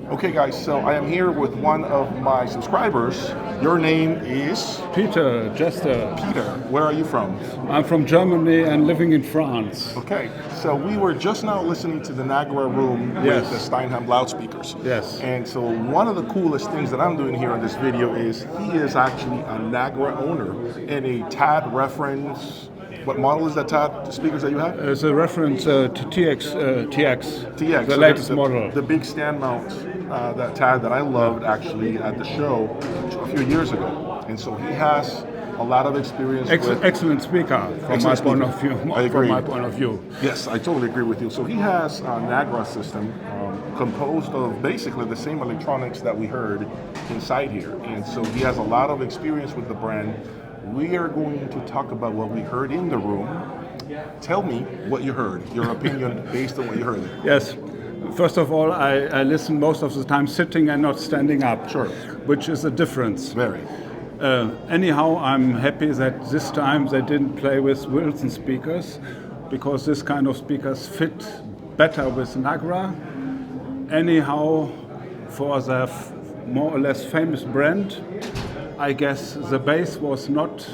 Okay, guys, so I am here with one of my subscribers. Your name is Peter, Jester. Peter. Where are you from? I'm from Germany and living in France. Okay, so we were just now listening to the Nagra room with Yes. the Stenheim loudspeakers. Yes. And so one of the coolest things that I'm doing here in this video is he is actually a Nagra owner and a TAD reference. What model is that TAD speakers that you have? It's a reference to TX, TX, the so latest the, model. The big stand mount, that TAD that I loved actually at the show a few years ago. And so he has a lot of experience with... Excellent speaker from my point of view. I agree. From my point of view. Yes, I totally agree with you. So he has a Nagra system composed of basically the same electronics that we heard inside here. And so he has a lot of experience with the brand. We are going to talk about what we heard in the room. Tell me what you heard, your opinion based on what you heard. Yes. First of all, I listen most of the time sitting and not standing up. Sure. Which is a difference. Very. Anyhow, I'm happy that this time they didn't play with Wilson speakers, because this kind of speakers fit better with Nagra. Anyhow, for the more or less famous brand, I guess the bass was not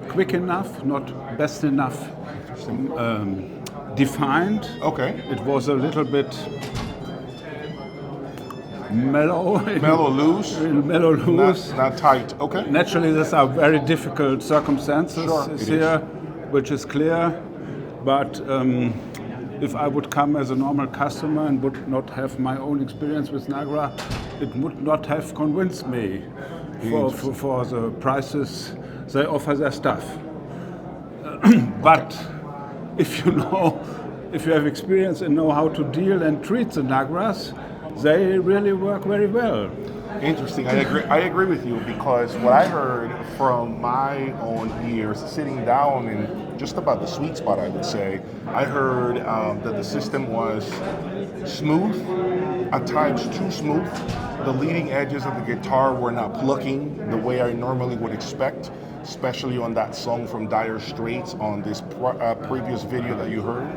quick enough, not best enough defined. Okay. It was a little bit mellow. Mellow loose? Mellow loose. Not tight. Okay. Naturally, these are very difficult circumstances here, which is clear. But if I would come as a normal customer and would not have my own experience with Nagra, it would not have convinced me for the prices they offer their stuff. But if you have experience and know how to deal and treat the Nagras, they really work very well. Interesting. I agree with you, because what I heard from my own ears, sitting down in just about the sweet spot, I would say, I heard that the system was smooth, at times too smooth. The leading edges of the guitar were not plucking the way I normally would expect, especially on that song from Dire Straits on this previous video that you heard.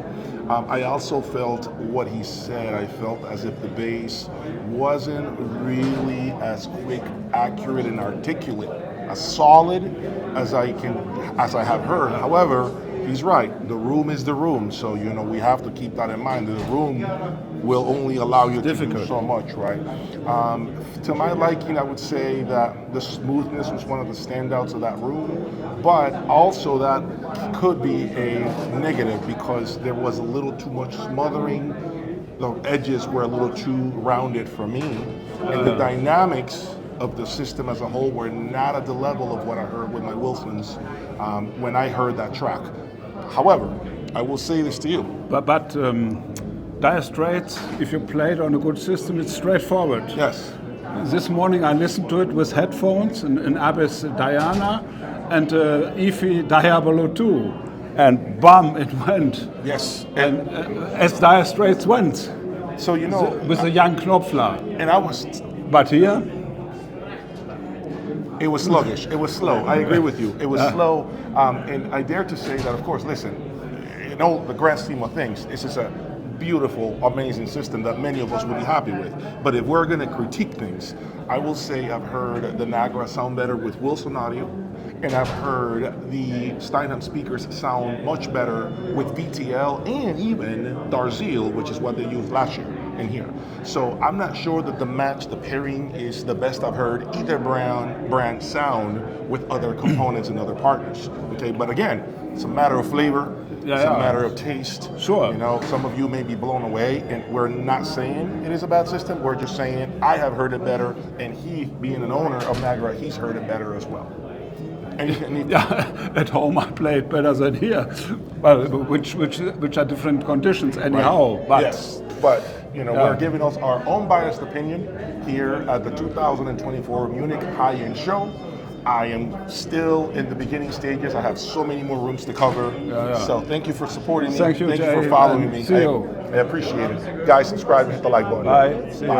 I also felt what he said. I felt as if the bass wasn't really as quick, accurate, and articulate, as solid as I have heard. However, he's right. The room is the room, so we have to keep that in mind. The room will only allow you to do so much, right? To my liking, I would say that the smoothness was one of the standouts of that room, but also that could be a negative because there was a little too much smothering. The edges were a little too rounded for me, and the dynamics of the system as a whole were not at the level of what I heard with my Wilsons when I heard that track. However, I will say this to you. But Dire Straits, if you play it on a good system, it's straightforward. Yes. This morning I listened to it with headphones, an Abyss Diana and EFI Diabolo 2. And bam, it went. Yes. And as Dire Straits went. So with the young Knopfler. And I was... But here... It was sluggish. It was slow. I agree with you. It was slow. And I dare to say that, of course, listen, the grand scheme of things, this is a beautiful, amazing system that many of us would be happy with. But if we're going to critique things, I will say I've heard the Nagra sound better with Wilson audio, and I've heard the Stenheim speakers sound much better with VTL and even Darzil, which is what they used last year in here. So I'm not sure that the pairing is the best I've heard either brand sound with other components and other partners. Okay, but again, it's a matter of flavor. It's a matter of taste. Sure. Some of you may be blown away, and we're not saying it is a bad system. We're just saying I have heard it better, and he, being an owner of Nagra, he's heard it better as well. At home I play it better than here, well, which are different conditions anyhow. Right. But yes, but we're giving us our own biased opinion here at the 2024 Munich High-End Show. I am still in the beginning stages. I have so many more rooms to cover. So thank you for supporting me. Thank you, Jay, for following me. See you. I appreciate it. Guys, subscribe and hit the like button. Bye. See you.